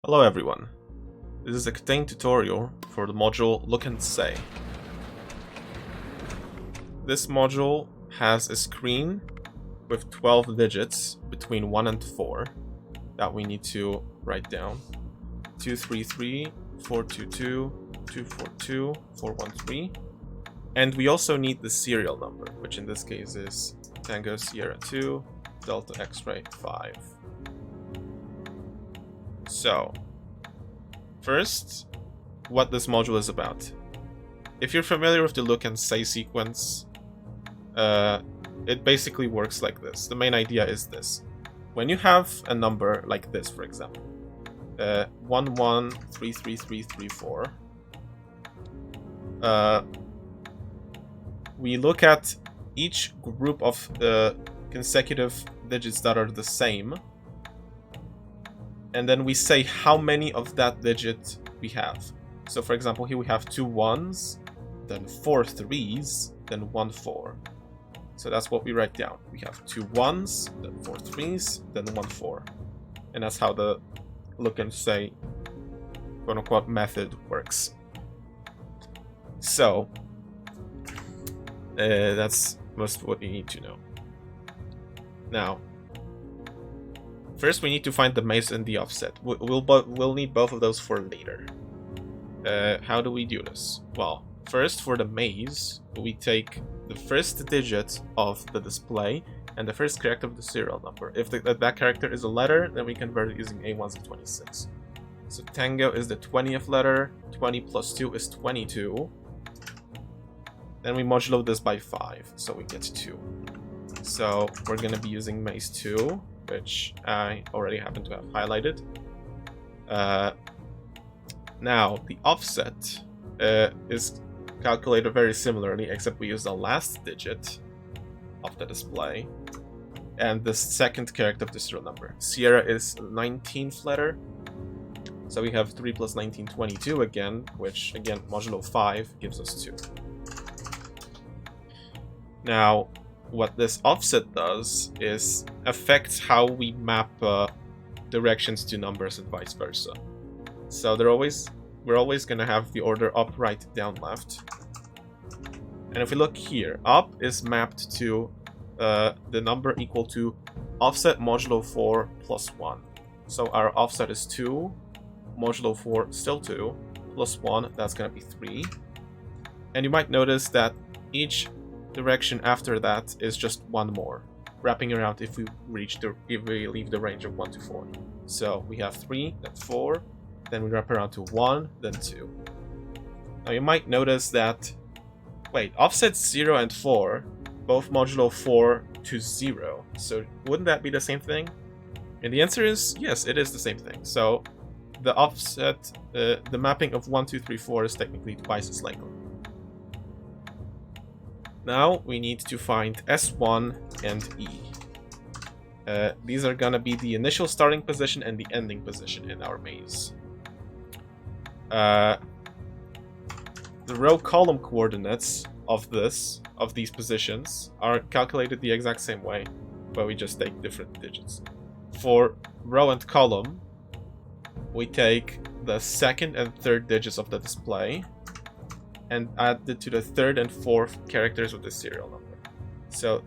Hello everyone, this is a KTaNE tutorial for the module Look and Say. This module has a screen with 12 digits between 1 and 4 that we need to write down. 233, 422, 242, 413. And we also need the serial number, which in this case is Tango Sierra 2, Delta X-Ray 5. So, first, what this module is about. If you're familiar with the Look and Say sequence, it basically works like this. The main idea is this. When you have a number like this, for example, 113334, we look at each group of consecutive digits that are the same, and then we say how many of that digit we have. So for example, here we have 2 1s, then 4 3s, then 1 4. So that's what we write down. We have 2 1s, then 4 3s, then 1 4. And that's how the Look and Say quote-unquote method works. So that's most of what you need to know. Now, first we need to find the maze and the offset. We'll need both of those for later. How do we do this? Well, first for the maze, we take the first digit of the display and the first character of the serial number. If that character is a letter, then we convert it using A1s of 26. So Tango is the 20th letter, 20 plus 2 is 22. Then we modulo this by 5, so we get 2. So we're going to be using maze 2, which I already happen to have highlighted. Now, the offset is calculated very similarly, except we use the last digit of the display and the second character of the serial number. Sierra is 19th letter, so we have 3 plus 19, 22 again, which again, modulo 5 gives us 2. Now, what this offset does is affects how we map directions to numbers and vice versa. So we're always going to have the order up, right, down, left. And if we look here, up is mapped to the number equal to offset modulo 4 plus 1. So our offset is 2, modulo 4 still 2, plus 1, that's going to be 3. And you might notice that each direction after that is just one more, wrapping around if we leave the range of 1 to 4. So we have 3, then 4, then we wrap around to 1, then 2. Now you might notice that, wait, offsets 0 and 4 both modulo 4 to 0, so wouldn't that be the same thing? And the answer is yes, it is the same thing. So the offset, the mapping of 1, 2, 3, 4 is technically twice as likely. Now we need to find S1 and E. These are gonna be the initial starting position and the ending position in our maze. The row-column coordinates of these positions are calculated the exact same way, but we just take different digits. For row and column, we take the second and third digits of the display and add it to the third and fourth characters of the serial number. So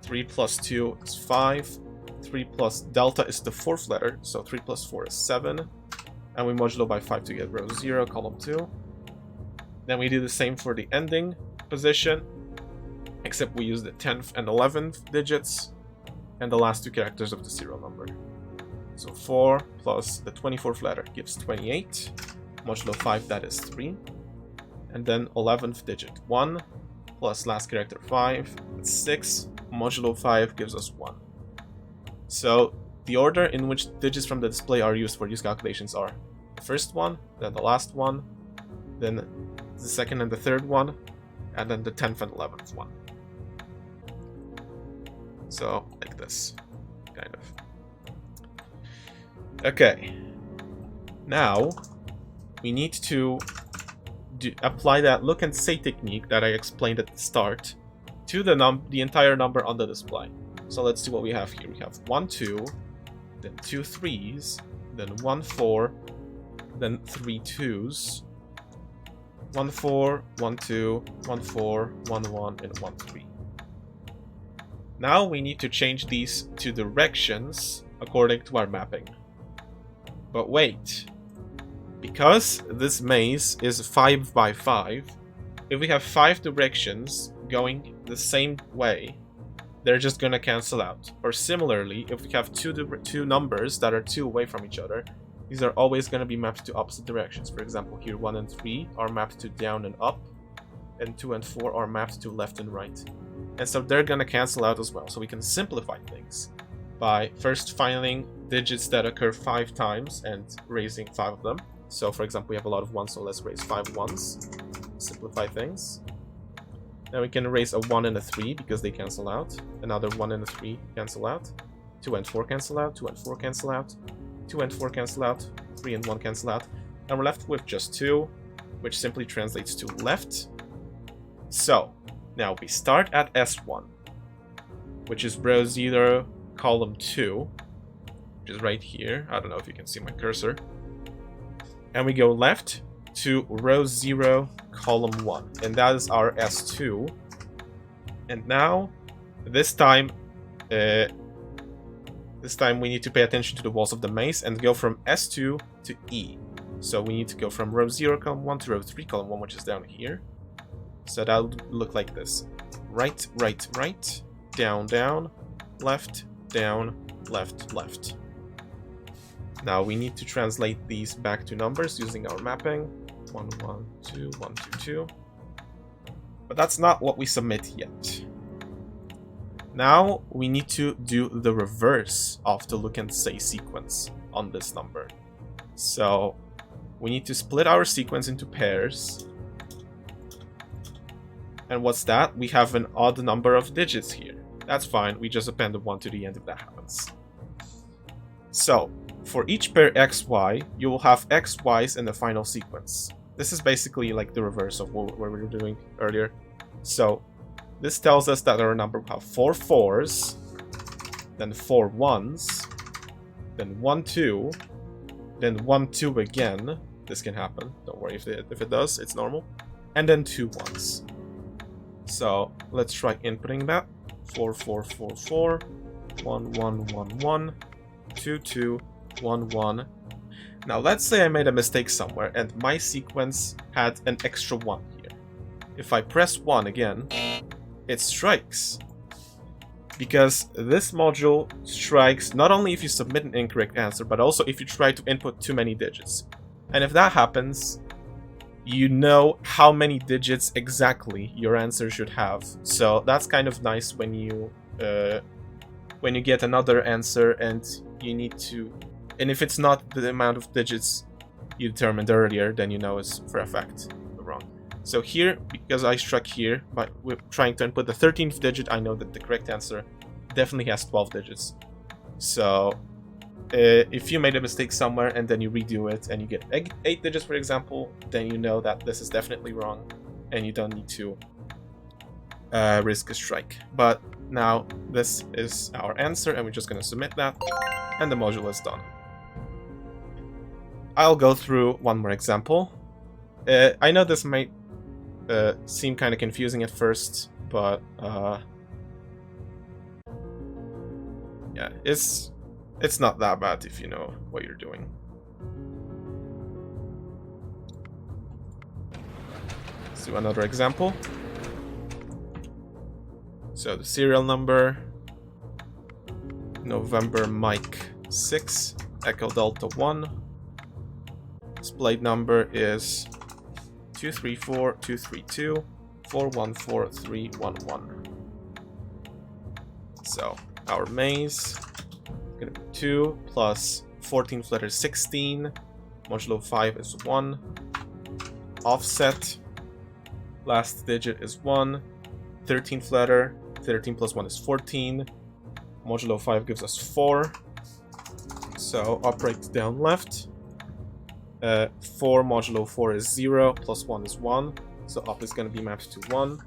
3 plus 2 is 5, 3 plus delta is the fourth letter, so 3 plus 4 is 7, and we modulo by 5 to get row 0, column 2. Then we do the same for the ending position, except we use the 10th and 11th digits, and the last 2 characters of the serial number. So 4 plus the 24th letter gives 28, modulo 5, that is 3. And then 11th digit 1 plus last character 5, that's 6, modulo 5 gives us 1. So the order in which digits from the display are used for these calculations are the first one, then the last one, then the second and the third one, and then the 10th and 11th one. So like this, kind of. Okay, now we need to apply that Look and Say technique that I explained at the start to the entire number on the display. So let's see what we have here. We have 1 2, then 2 3s, then 1 4, then 3 2s, 1 4, 1 2, 1 4, 1 1, and 1 3. Now we need to change these to directions according to our mapping. But wait, because this maze is 5 by 5, if we have 5 directions going the same way, they're just gonna cancel out. Or similarly, if we have two numbers that are 2 away from each other, these are always gonna be mapped to opposite directions. For example, here 1 and 3 are mapped to down and up, and 2 and 4 are mapped to left and right. And so they're gonna cancel out as well. So we can simplify things by first finding digits that occur 5 times and raising 5 of them. So for example, we have a lot of 1s, so let's raise 5 1s. Simplify things. Then we can raise a 1 and a 3 because they cancel out. Another 1 and a 3 cancel out. 2 and 4 cancel out. 2 and 4 cancel out. 2 and 4 cancel out. 3 and 1 cancel out. And we're left with just 2, which simply translates to left. So now we start at S1, which is row 0, column 2, which is right here. I don't know if you can see my cursor. And we go left to row 0, column 1, and that is our S2. And now, this time we need to pay attention to the walls of the maze and go from S2 to E. So we need to go from row 0, column 1 to row 3, column 1, which is down here. So that'll look like this. Right, right, right, down, down, left, down, left, left. Now we need to translate these back to numbers using our mapping. 1, 1, 2, 1, 2, 2. But that's not what we submit yet. Now we need to do the reverse of the look and say sequence on this number. So we need to split our sequence into pairs. And what's that? We have an odd number of digits here. That's fine, we just append a 1 to the end if that happens. So, for each pair XY, you will have XYs in the final sequence. This is basically like the reverse of what we were doing earlier. So, this tells us that our number will have 4 4s, then 4 1s, then 1 2, then 1 2 again. This can happen, don't worry if it does, it's normal. And then 2 1s. So, let's try inputting that. 4 4 4 4, 1 1 1 1, 2 2, 1 1. Now let's say I made a mistake somewhere and my sequence had an extra 1 here. If I press 1 again, it strikes. Because this module strikes not only if you submit an incorrect answer, but also if you try to input too many digits. And if that happens, you know how many digits exactly your answer should have. So that's kind of nice when you get another answer and you need to... And if it's not the amount of digits you determined earlier, then you know it's for a fact wrong. So here, because I struck here, but we're trying to input the 13th digit, I know that the correct answer definitely has 12 digits. So if you made a mistake somewhere and then you redo it and you get 8 digits, for example, then you know that this is definitely wrong and you don't need to risk a strike. But now this is our answer and we're just going to submit that and the module is done. I'll go through one more example. I know this might seem kind of confusing at first, but yeah, it's not that bad if you know what you're doing. Let's do another example. So the serial number, November Mike 6, Echo Delta 1. Displayed number is 234 232 414 311. So our maze is going to be 2 plus 14th letter 16, modulo 5 is 1, offset, last digit is 1, 13th letter, 13 plus 1 is 14, modulo 5 gives us 4, so upright down left. 4 modulo 4 is 0, plus 1 is 1, so up is going to be mapped to 1,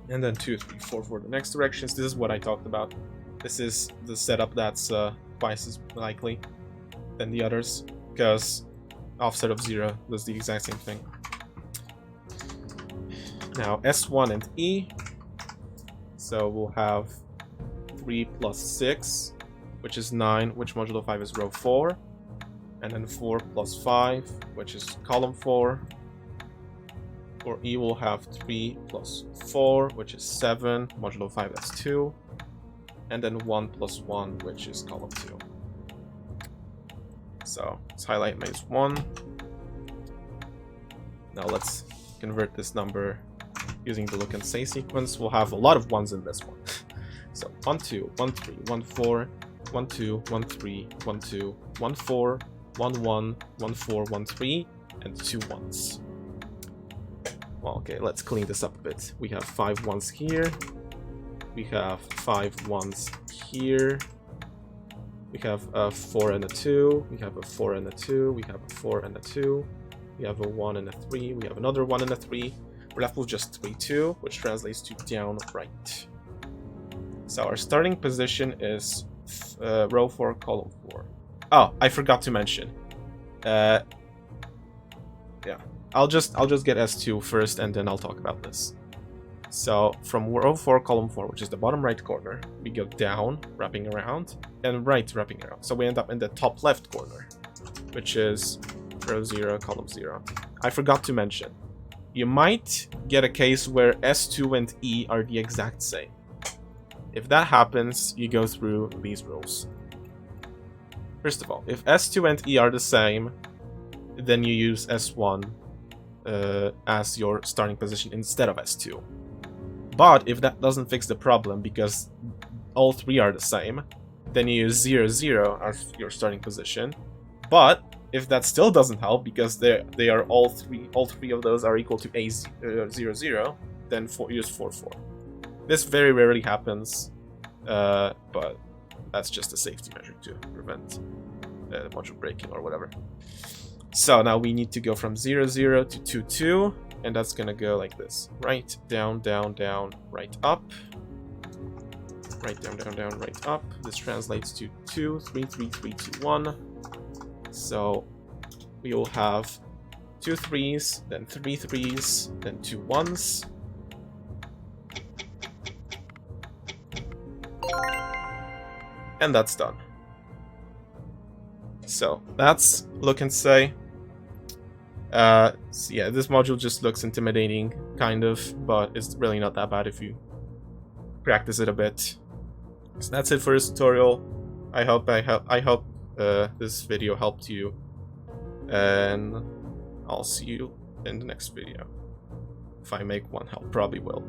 and then 2, 3, 4 for the next directions. This is what I talked about. This is the setup that's twice as likely. than the others, because offset of 0 does the exact same thing. Now S1 and E, so we'll have 3 plus 6, which is 9, which modulo 5 is row 4, and then 4 plus 5, which is column 4. For E, we'll have 3 plus 4, which is 7, modulo 5, that's 2, and then 1 plus 1, which is column 2. So let's highlight maze 1. Now let's convert this number using the look and say sequence. We'll have a lot of 1s in this one. So 1, 2, 1, 3, 1, 4, 1, 2, 1, 3, 1, 2, 1, 4, 1, 1, 1, 4, 1, 3, and 2 1s. Well, okay, let's clean this up a bit. We have 5 1s here. We have 5 1s here. We have a 4 and a 2. We have a 4 and a 2. We have a 4 and a 2. We have a 1 and a 3. We have another 1 and a 3. We're left with just 3, 2, which translates to down, right. So our starting position is row 4, column 4. Oh, I forgot to mention. Yeah, I'll just get S2 first, and then I'll talk about this. So from row 4, column 4, which is the bottom right corner, we go down, wrapping around, and right, wrapping around. So we end up in the top left corner, which is row 0, column 0. I forgot to mention, you might get a case where S2 and E are the exact same. If that happens, you go through these rules. First of all, if S2 and E are the same, then you use S1 as your starting position instead of S2. But if that doesn't fix the problem, because all 3 are the same, then you use 0, 0 as your starting position. But if that still doesn't help, because they are all three of those are equal to A 0, 0, then use 4, 4. This very rarely happens, but that's just a safety measure to prevent module breaking or whatever. So now we need to go from 0, 0 to 2, 2, and that's gonna go like this. Right, down, down, down, right, up. Right, down, down, down, right, up. This translates to 2, 3, 3, 3, 2, 1. So we will have 2 3s, then 3 3s, then 2 1s. And that's done. So that's look and say. So yeah, this module just looks intimidating, kind of, but it's really not that bad if you practice it a bit. So that's it for this tutorial. I hope this video helped you, and I'll see you in the next video. If I make one, I probably will.